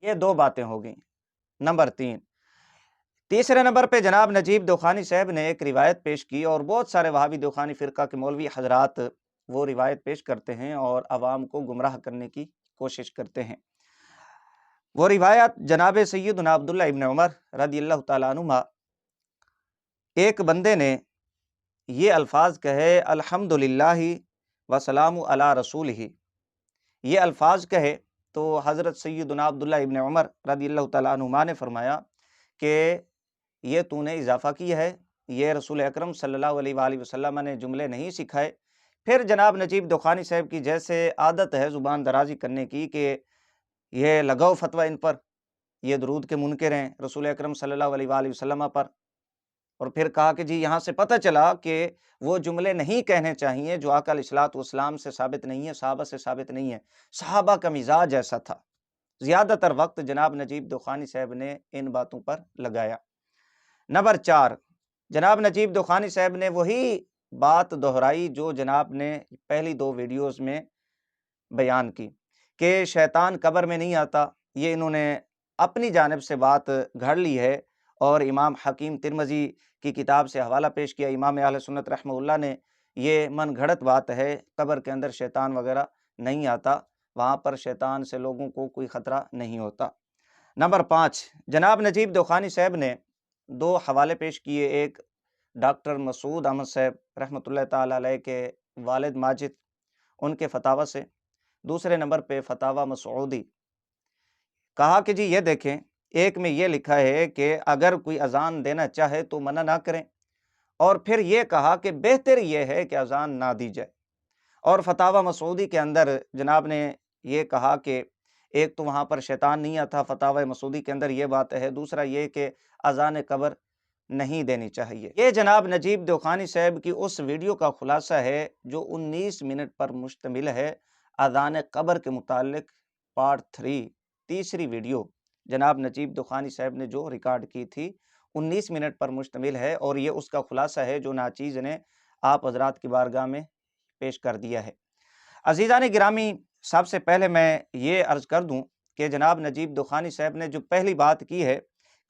یہ دو باتیں ہو گئیں۔ نمبر 3، تیسرے نمبر پہ جناب نجیب دوخانی صاحب نے ایک روایت پیش کی، اور بہت سارے وہابی دوخانی فرقہ کے مولوی حضرات وہ روایت پیش کرتے ہیں اور عوام کو گمراہ کرنے کی کوشش کرتے ہیں۔ وہ روایت جناب سیدنا عبداللہ ابن عمر رضی اللہ تعالیٰ عنہما، ایک بندے نے یہ الفاظ کہے الحمدللہ وسلام علی رسولہ، یہ الفاظ کہے تو حضرت سیدنا عبداللہ ابن عمر رضی اللہ تعالیٰ عنہما نے فرمایا کہ یہ تو نے اضافہ کیا ہے، یہ رسول اکرم صلی اللہ علیہ وآلہ وسلم نے جملے نہیں سکھائے۔ پھر جناب نجیب دوخانی صاحب کی جیسے عادت ہے زبان درازی کرنے کی کہ یہ لگاؤ فتویٰ ان پر، یہ درود کے منکر ہیں رسول اکرم صلی اللہ علیہ وآلہ وسلم پر، اور پھر کہا کہ جی یہاں سے پتہ چلا کہ وہ جملے نہیں کہنے چاہیے جو آقا علیہ الصلوۃ والسلام سے ثابت نہیں ہے، صحابہ سے ثابت نہیں ہے۔ صحابہ کا مزاج ایسا تھا۔ زیادہ تر وقت جناب نجیب دوخانی صاحب نے ان باتوں پر لگایا۔ نمبر 4، جناب نجیب دوخانی صاحب نے وہی بات دہرائی جو جناب نے پہلی 2 ویڈیوز میں بیان کی کہ شیطان قبر میں نہیں آتا۔ یہ انہوں نے اپنی جانب سے بات گھڑ لی ہے، اور امام حکیم ترمذی کی کتاب سے حوالہ پیش کیا، امام اہل سنت رحمہ اللہ نے، یہ من گھڑت بات ہے، قبر کے اندر شیطان وغیرہ نہیں آتا، وہاں پر شیطان سے لوگوں کو کوئی خطرہ نہیں ہوتا۔ نمبر 5، جناب نجیب دوخانی صاحب نے 2 حوالے پیش کیے، ایک ڈاکٹر مسعود احمد صاحب رحمۃ اللہ تعالیٰ علیہ کے والد ماجد، ان کے فتاوی سے، دوسرے نمبر پہ فتاوی مسعودی۔ کہا کہ جی یہ دیکھیں، ایک میں یہ لکھا ہے کہ اگر کوئی اذان دینا چاہے تو منع نہ کریں، اور پھر یہ کہا کہ بہتر یہ ہے کہ اذان نہ دی جائے۔ اور فتاوی مسعودی کے اندر جناب نے یہ کہا کہ ایک تو وہاں پر شیطان نہیں آتا، فتاوی مسعودی کے اندر یہ بات ہے، دوسرا یہ کہ اذان قبر نہیں دینی چاہیے۔ یہ جناب نجیب دوخانی صاحب کی اس ویڈیو کا خلاصہ ہے جو 19 منٹ پر مشتمل ہے، اذان قبر کے متعلق پارٹ 3، تیسری ویڈیو جناب نجیب دوخانی صاحب نے جو ریکارڈ کی تھی، 19 منٹ پر مشتمل ہے، اور یہ اس کا خلاصہ ہے جو ناچیز نے آپ حضرات کی بارگاہ میں پیش کر دیا ہے۔ عزیزان گرامی، سب سے پہلے میں یہ عرض کر دوں کہ جناب نجیب دوخانی صاحب نے جو پہلی بات کی ہے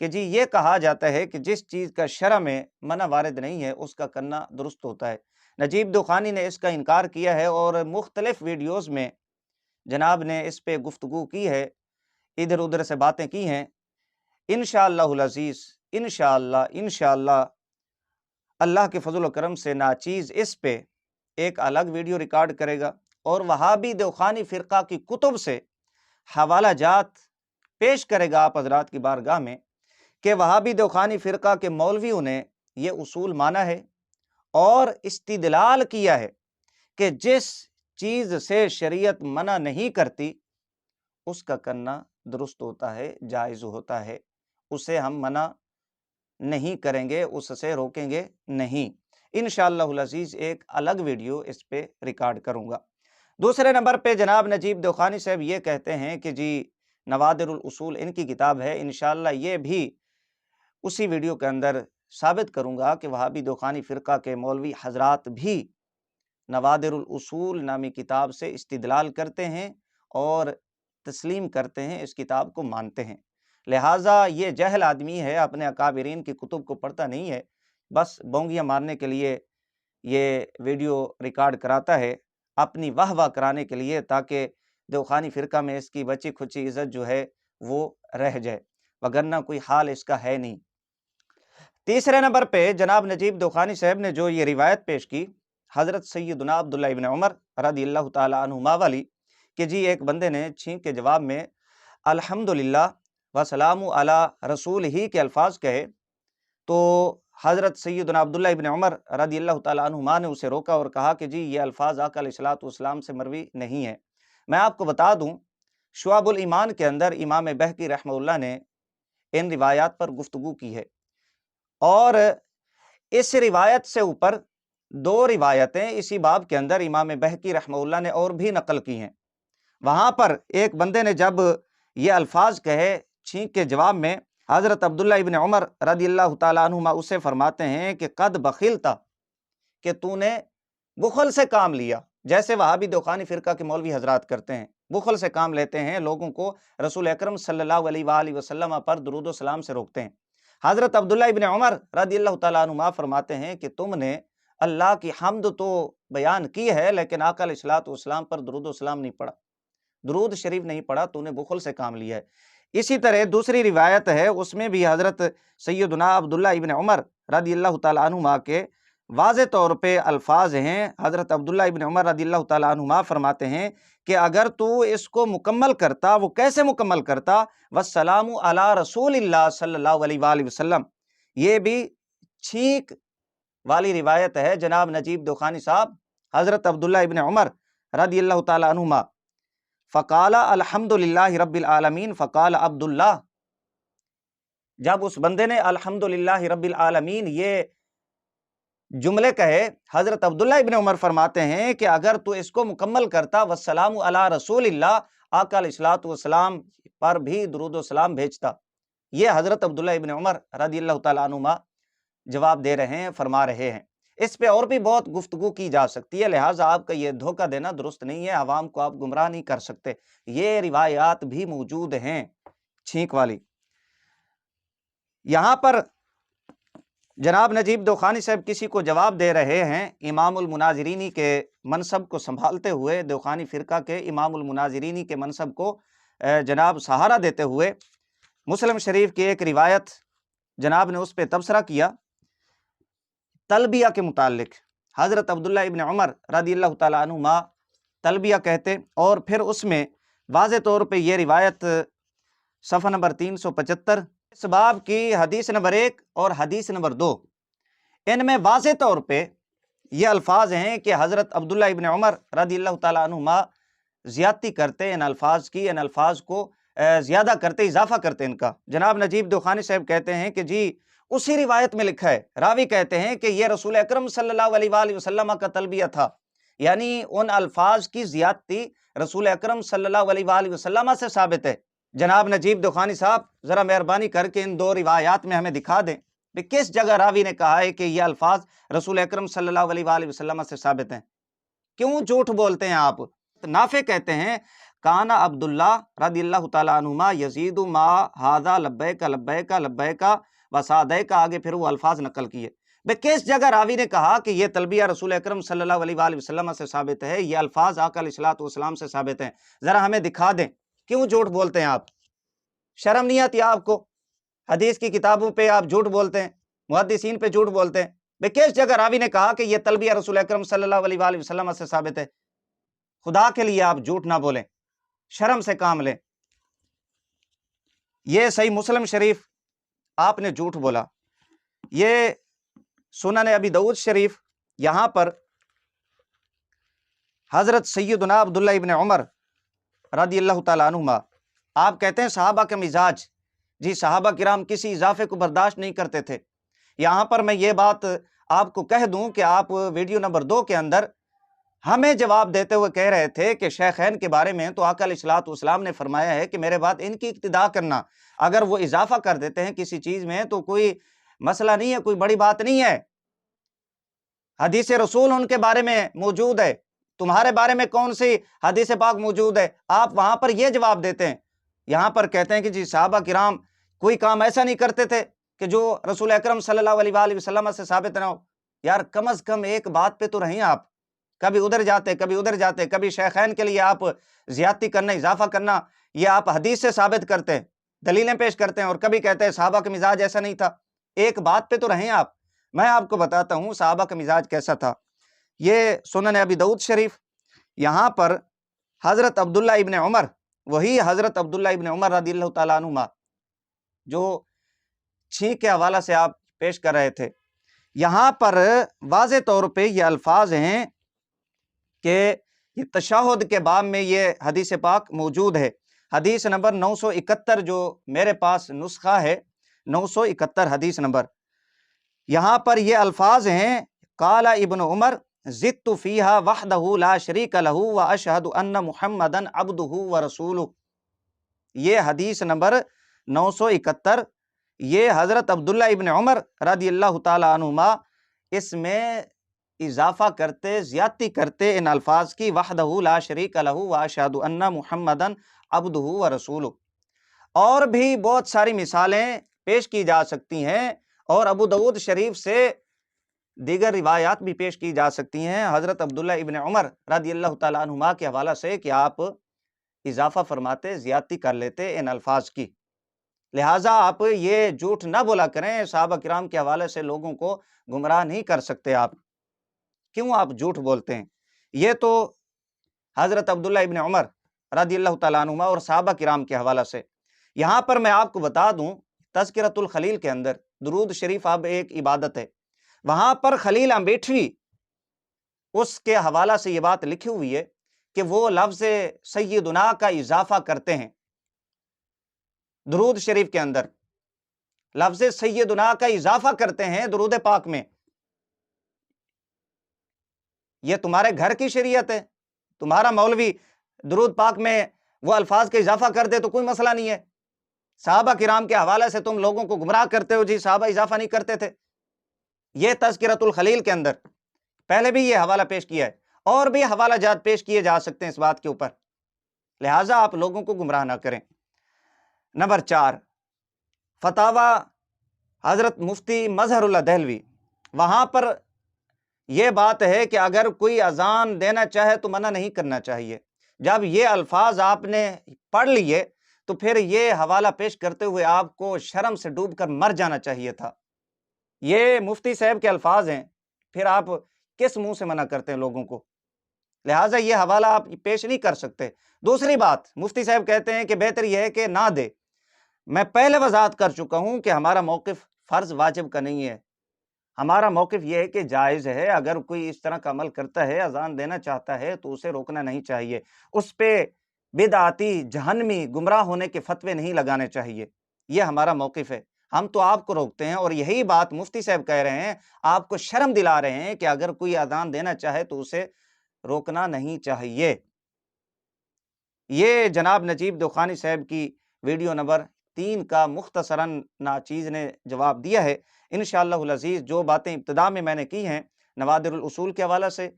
کہ جی یہ کہا جاتا ہے کہ جس چیز کا شرع میں منع وارد نہیں ہے اس کا کرنا درست ہوتا ہے، نجیب دوخانی نے اس کا انکار کیا ہے، اور مختلف ویڈیوز میں جناب نے اس پہ گفتگو کی ہے، ادھر ادھر سے باتیں کی ہیں۔ انشاءاللہ العزیز، انشاءاللہ اللہ کے فضل و کرم سے ناچیز اس پہ ایک الگ ویڈیو ریکارڈ کرے گا، اور وہابی دوخانی فرقہ کی کتب سے حوالہ جات پیش کرے گا آپ حضرات کی بارگاہ میں کہ وہابی دوخانی فرقہ کے مولویوں نے یہ اصول مانا ہے اور استدلال کیا ہے کہ جس چیز سے شریعت منع نہیں کرتی اس کا کرنا درست ہوتا ہے، جائز ہوتا ہے، اسے ہم منع نہیں کریں گے، اس سے روکیں گے نہیں۔ انشاءاللہ العزیز ایک الگ ویڈیو اس پہ ریکارڈ کروں گا۔ دوسرے نمبر پہ جناب نجیب دوخانی صاحب یہ کہتے ہیں کہ جی نوادر الاصول ان کی کتاب ہے، انشاءاللہ یہ بھی اسی ویڈیو کے اندر ثابت کروں گا کہ وہابی دوخانی فرقہ کے مولوی حضرات بھی نوادر الاصول نامی کتاب سے استدلال کرتے ہیں اور تسلیم کرتے ہیں، اس کتاب کو مانتے ہیں۔ لہٰذا یہ جاہل آدمی ہے، اپنے اکابرین کی کتب کو پڑھتا نہیں ہے، بس بونگیاں مارنے کے لیے یہ ویڈیو ریکارڈ کراتا ہے، اپنی واہ واہ کرانے کے لیے، تاکہ دوخانی فرقہ میں اس کی بچی کھچی عزت جو ہے وہ رہ جائے، وگرنہ کوئی حال اس کا ہے نہیں۔ تیسرے نمبر پہ جناب نجیب دوخانی صاحب نے جو یہ روایت پیش کی حضرت سیدنا عبداللہ ابن عمر رضی اللہ تعالیٰ عنہما والی کہ جی ایک بندے نے چھینک کے جواب میں الحمدللہ وسلام علی رسول ہی کے الفاظ کہے، تو حضرت سیدنا عبداللہ ابن عمر رضی اللہ تعالیٰ عنہما نے اسے روکا اور کہا کہ جی یہ الفاظ آقا علیہ الصلوۃ والسلام سے مروی نہیں ہے۔ میں آپ کو بتا دوں، شعب الایمان کے اندر امام بہقی رحمہ اللہ نے ان روایات پر گفتگو کی ہے، اور اس روایت سے اوپر 2 روایتیں اسی باب کے اندر امام بہقی رحمہ اللہ نے اور بھی نقل کی ہیں۔ وہاں پر ایک بندے نے جب یہ الفاظ کہے چھینک کے جواب میں، حضرت عبداللہ ابن عمر رضی اللہ تعالیٰ عنہما اسے فرماتے ہیں کہ قد بخلتا، کہ تو نے بخل سے کام لیا، جیسے وہابی دوخانی فرقہ کے مولوی حضرات کرتے ہیں بخل سے کام لیتے ہیں، لوگوں کو رسول اکرم صلی اللہ علیہ وآلہ وسلم پر درود و سلام سے روکتے ہیں۔ حضرت عبداللہ ابن عمر رضی اللہ تعالیٰ عنہما فرماتے ہیں کہ تم نے اللہ کی حمد تو بیان کی ہے، لیکن آقا علیہ الصلوۃ والسلام پر درود و سلام نہیں پڑھا، درود شریف نہیں پڑھا، تو نے بخل سے کام لیا ہے۔ اسی طرح دوسری روایت ہے، اس میں بھی حضرت سیدنا عبداللہ ابن عمر رضی اللہ تعالیٰ عنہما کے واضح طور پہ الفاظ ہیں۔ حضرت عبداللہ ابن عمر رضی اللہ تعالیٰ عنہما فرماتے ہیں کہ اگر تو اس کو مکمل کرتا، وہ کیسے مکمل کرتا؟ والسلام علی رسول اللہ صلی اللہ علیہ وآلہ وسلم۔ یہ بھی چھینک والی روایت ہے، جناب نجیب دخانی صاحب، حضرت عبداللہ ابن عمر رضی اللہ تعالیٰ عنہما فقال الحمد للہ رب العالمین فقال عبداللہ، جب اس بندے نے الحمد للہ رب العالمین یہ جملے کہے، حضرت عبداللہ ابن عمر فرماتے ہیں کہ اگر تو اس کو مکمل کرتا، والسلام علی رسول اللہ، آقا علیہ الصلوۃ والسلام پر بھی درود و سلام بھیجتا۔ یہ حضرت عبداللہ ابن عمر رضی اللہ تعالیٰ عنہما جواب دے رہے ہیں، فرما رہے ہیں۔ اس پہ اور بھی بہت گفتگو کی جا سکتی ہے، لہٰذا آپ کا یہ دھوکہ دینا درست نہیں ہے، عوام کو آپ گمراہ نہیں کر سکتے۔ یہ روایات بھی موجود ہیں چھینک والی۔ یہاں پر جناب نجیب دوخانی صاحب کسی کو جواب دے رہے ہیں، امام المناظرینی کے منصب کو سنبھالتے ہوئے، دوخانی فرقہ کے امام المناظرینی کے منصب کو جناب سہارا دیتے ہوئے، مسلم شریف کی ایک روایت جناب نے اس پہ تبصرہ کیا تلبیہ کے متعلق۔ حضرت عبداللہ ابن عمر رضی اللہ تعالیٰ عنہما تلبیہ کہتے، اور پھر اس میں واضح طور پہ یہ روایت صفحہ نمبر 375 اس باب کی حدیث نمبر 1 اور حدیث نمبر 2، ان میں واضح طور پہ یہ الفاظ ہیں کہ حضرت عبداللہ ابن عمر رضی اللہ تعالیٰ عنہما زیادتی کرتے ان الفاظ کی، ان الفاظ کو زیادہ کرتے، اضافہ کرتے ان کا۔ جناب نجیب دوخانی صاحب کہتے ہیں کہ جی اسی روایت میں لکھا ہے، راوی کہتے ہیں کہ یہ رسول اکرم صلی اللہ علیہ وآلہ وسلم کا تلبیہ تھا، یعنی ان الفاظ کی زیادتی رسول اکرم صلی اللہ علیہ وآلہ وسلم سے ثابت ہے۔ جناب نجیب دوخانی صاحب ذرا مہربانی کر کے ان دو روایات میں ہمیں دکھا دیں کہ کس جگہ راوی نے کہا ہے کہ یہ الفاظ رسول اکرم صلی اللہ علیہ وآلہ وسلم سے ثابت ہیں۔ کیوں جھوٹ بولتے ہیں آپ؟ نافع کہتے ہیں کان عبداللہ رضی اللہ تعالیٰ عنہما یزید ما ھذا لبیک لبیک لبیک وسعدیک، آگے پھر وہ الفاظ نقل کیے۔ کس جگہ راوی نے کہا کہ یہ تلبیہ رسول اکرم صلی اللہ علیہ وآلہ وسلم سے ثابت ہے، یہ الفاظ آقا علیہ الصلوۃ والسلام سے ثابت ہیں؟ ذرا ہمیں دکھا دیں۔ کیوں جھوٹ بولتے ہیں آپ؟ شرم نہیں آتی آپ کو؟ حدیث کی کتابوں پہ آپ جھوٹ بولتے ہیں، محدثین پہ جھوٹ بولتے ہیں۔ کس جگہ راوی نے کہا کہ یہ تلبیہ رسول اکرم صلی اللہ علیہ وآلہ وسلم سے ثابت ہے؟ خدا کے لیے آپ جھوٹ نہ بولیں، شرم سے کام لیں۔ یہ صحیح مسلم شریف آپ نے جھوٹ بولا، یہ سنن ابی داؤد شریف، یہاں پر حضرت سیدنا عبداللہ ابن عمر رضی اللہ تعالیٰ عنہما، آپ کہتے ہیں صحابہ کے مزاج، جی صحابہ کرام کسی اضافے کو برداشت نہیں کرتے تھے۔ یہاں پر میں یہ بات آپ کو کہہ دوں کہ آپ ویڈیو نمبر 2 کے اندر ہمیں جواب دیتے ہوئے کہہ رہے تھے کہ شیخین کے بارے میں تو آقا علیہ الصلوۃ والسلام نے فرمایا ہے کہ میرے بعد ان کی اقتداء کرنا، اگر وہ اضافہ کر دیتے ہیں کسی چیز میں تو کوئی مسئلہ نہیں ہے، کوئی بڑی بات نہیں ہے، حدیث رسول ان کے بارے میں موجود ہے، تمہارے بارے میں کون سی حدیث پاک موجود ہے؟ آپ وہاں پر یہ جواب دیتے ہیں، یہاں پر کہتے ہیں کہ جی صحابہ کرام کوئی کام ایسا نہیں کرتے تھے کہ جو رسول اکرم صلی اللہ علیہ وآلہ وسلم سے ثابت نہ ہو۔ یار کم از کم ایک بات پہ تو رہیں آپ، کبھی ادھر جاتے کبھی ادھر جاتے، کبھی شیخین کے لیے آپ زیادتی کرنا، اضافہ کرنا، یہ آپ حدیث سے ثابت کرتے ہیں، دلیلیں پیش کرتے ہیں، اور کبھی کہتے ہیں صحابہ کا مزاج ایسا نہیں تھا۔ ایک بات پہ تو رہیں آپ۔ میں آپ کو بتاتا ہوں صحابہ کا مزاج کیسا تھا۔ یہ سنن ابی داؤد شریف، یہاں پر حضرت عبداللہ ابن عمر، وہی حضرت عبداللہ ابن عمر رضی اللہ تعالیٰ عنہما جو چھینک کے حوالہ سے آپ پیش کر رہے تھے، یہاں پر واضح طور پہ یہ الفاظ ہیں کہ یہ تشہد کے باب میں یہ حدیث پاک موجود ہے، حدیث نمبر 971 جو میرے پاس نسخہ ہے، 971 حدیث نمبر، یہاں پر یہ الفاظ ہیں قال ابن عمر زدت فیہا وحدہ لا شریک لہ واشہد ان محمدا عبدہ ورسولہ۔ یہ حدیث نمبر 971، یہ حضرت عبداللہ ابن عمر رضی اللہ تعالی عنہما اس میں اضافہ کرتے، زیادتی کرتے ان الفاظ کی، وحدہ لا شریک لہ واشہد ان محمدً عبدہ ورسولہ۔ اور بھی بہت ساری مثالیں پیش کی جا سکتی ہیں، اور ابو داؤد شریف سے دیگر روایات بھی پیش کی جا سکتی ہیں حضرت عبداللہ ابن عمر رضی اللہ تعالیٰ عنہما کے حوالہ سے کہ آپ اضافہ فرماتے، زیادتی کر لیتے ان الفاظ کی۔ لہٰذا آپ یہ جھوٹ نہ بولا کریں، صحابہ کرام کے حوالے سے لوگوں کو گمراہ نہیں کر سکتے آپ، کیوں آپ جھوٹ بولتے ہیں؟ یہ تو حضرت عبداللہ ابن عمر رضی اللہ تعالیٰ عنہما اور صحابہ کرام کے حوالہ سے۔ یہاں پر میں آپ کو بتا دوں، تذکرۃ الخلیل کے اندر درود شریف اب ایک عبادت ہے، وہاں پر خلیل امبیٹھوی اس کے حوالہ سے یہ بات لکھی ہوئی ہے کہ وہ لفظ سیدنا کا اضافہ کرتے ہیں درود شریف کے اندر، لفظ سیدنا کا اضافہ کرتے ہیں درود پاک میں۔ یہ تمہارے گھر کی شریعت ہے، تمہارا مولوی درود پاک میں وہ الفاظ کا اضافہ کر دے تو کوئی مسئلہ نہیں ہے۔ صحابہ کرام کے حوالے سے تم لوگوں کو گمراہ کرتے ہو، جی صحابہ اضافہ نہیں کرتے تھے۔ یہ تذکرۃ الخلیل کے اندر پہلے بھی یہ حوالہ پیش کیا ہے، اور بھی حوالہ جات پیش کیے جا سکتے ہیں اس بات کے اوپر، لہٰذا آپ لوگوں کو گمراہ نہ کریں۔ نمبر 4، فتاوی حضرت مفتی مظہر اللہ دہلوی، وہاں پر یہ بات ہے کہ اگر کوئی اذان دینا چاہے تو منع نہیں کرنا چاہیے۔ جب یہ الفاظ آپ نے پڑھ لیے تو پھر یہ حوالہ پیش کرتے ہوئے آپ کو شرم سے ڈوب کر مر جانا چاہیے تھا۔ یہ مفتی صاحب کے الفاظ ہیں، پھر آپ کس منہ سے منع کرتے ہیں لوگوں کو؟ لہٰذا یہ حوالہ آپ پیش نہیں کر سکتے۔ دوسری بات، مفتی صاحب کہتے ہیں کہ بہتر یہ ہے کہ نہ دے۔ میں پہلے وضاحت کر چکا ہوں کہ ہمارا موقف فرض واجب کا نہیں ہے، ہمارا موقف یہ ہے کہ جائز ہے۔ اگر کوئی اس طرح کا عمل کرتا ہے، اذان دینا چاہتا ہے تو اسے روکنا نہیں چاہیے، اس پہ بدعتی جہنمی گمراہ ہونے کے فتوے نہیں لگانے چاہیے، یہ ہمارا موقف ہے۔ ہم تو آپ کو روکتے ہیں، اور یہی بات مفتی صاحب کہہ رہے ہیں، آپ کو شرم دلا رہے ہیں کہ اگر کوئی اذان دینا چاہے تو اسے روکنا نہیں چاہیے۔ یہ جناب نجیب دخانی صاحب کی ویڈیو نمبر 3 کا مختصراً ناچیز نے جواب دیا ہے۔ انشاءاللہ العزیز جو باتیں ابتدا میں نے کی ہیں نوادر الاصول کے حوالہ سے،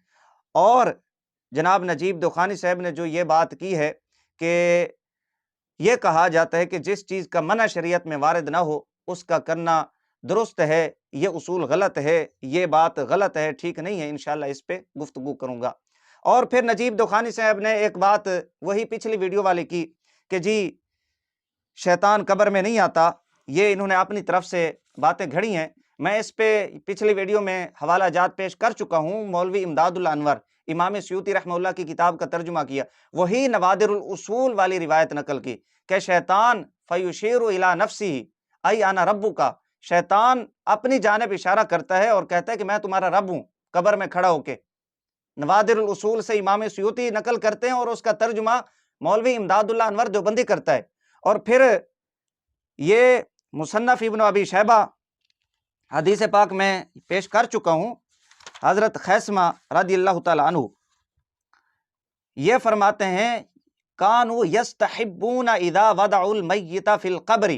اور جناب نجیب دخانی صاحب نے جو یہ بات کی ہے کہ یہ کہا جاتا ہے کہ جس چیز کا منع شریعت میں وارد نہ ہو اس کا کرنا درست ہے، یہ اصول غلط ہے، یہ بات غلط ہے، ٹھیک نہیں ہے، انشاءاللہ اس پہ گفتگو کروں گا۔ اور پھر نجیب دخانی صاحب نے ایک بات وہی پچھلی ویڈیو والی کی کہ جی شیطان قبر میں نہیں آتا، یہ انہوں نے اپنی طرف سے باتیں گھڑی ہیں۔ میں اس پہ پچھلی ویڈیو میں حوالہ جات پیش کر چکا ہوں، مولوی امداد اللہ انور، امام سیوطی رحمہ اللہ کی کتاب کا ترجمہ کیا، وہی نوادر الاصول والی روایت نقل کی کہ شیطان فیشیر الی نفسی ای انا ربک، شیطان اپنی جانب اشارہ کرتا ہے اور کہتا ہے کہ میں تمہارا رب ہوں، قبر میں کھڑا ہو کے۔ نوادر الاصول سے امام سیوطی نقل کرتے ہیں اور اس کا ترجمہ مولوی امداد اللہ انور دیوبندی کرتا ہے۔ اور پھر یہ مصنف ابن ابی شیبہ حدیث پاک میں پیش کر چکا ہوں، حضرت خیثمہ رضی اللہ تعالی عنہ یہ فرماتے ہیں کانوا یستحبون اذا وضعوا المیت فی القبر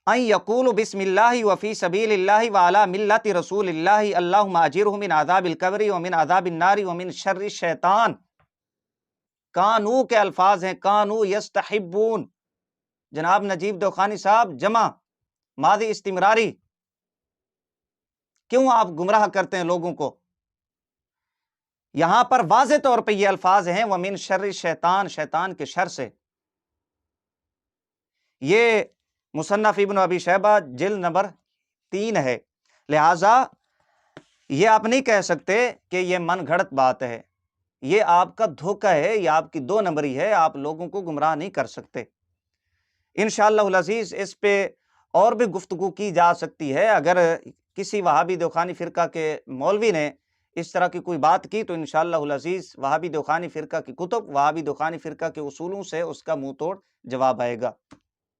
ان یقولوا بسم اللہ وفی سبیل اللہ وعلی ملت رسول اللہ اللہم اجرہ من عذاب القبر ومن عذاب النار ومن شر الشیطان۔ کانو کے الفاظ ہیں، کانو یستحبون، جناب نجیب دخانی صاحب جمع ماضی استمراری، کیوں آپ گمراہ کرتے ہیں لوگوں کو؟ یہاں پر واضح طور پہ یہ الفاظ ہیں ومن شر الشیطان، شیطان کے شر سے۔ یہ مصنف ابن ابی شیبہ جلد نمبر 3 ہے، لہٰذا یہ آپ نہیں کہہ سکتے کہ یہ من گھڑت بات ہے، یہ آپ کا دھوکہ ہے، یہ آپ کی 2 نمبری ہے، آپ لوگوں کو گمراہ نہیں کر سکتے۔ انشاءاللہ العزیز اس پہ اور بھی گفتگو کی جا سکتی ہے، اگر کسی وہابی دیوخانی فرقہ کے مولوی نے اس طرح کی کوئی بات کی تو انشاءاللہ العزیز وہابی دیوخانی فرقہ کی کتب، وہابی دیوخانی فرقہ کے اصولوں سے اس کا منہ توڑ جواب آئے گا۔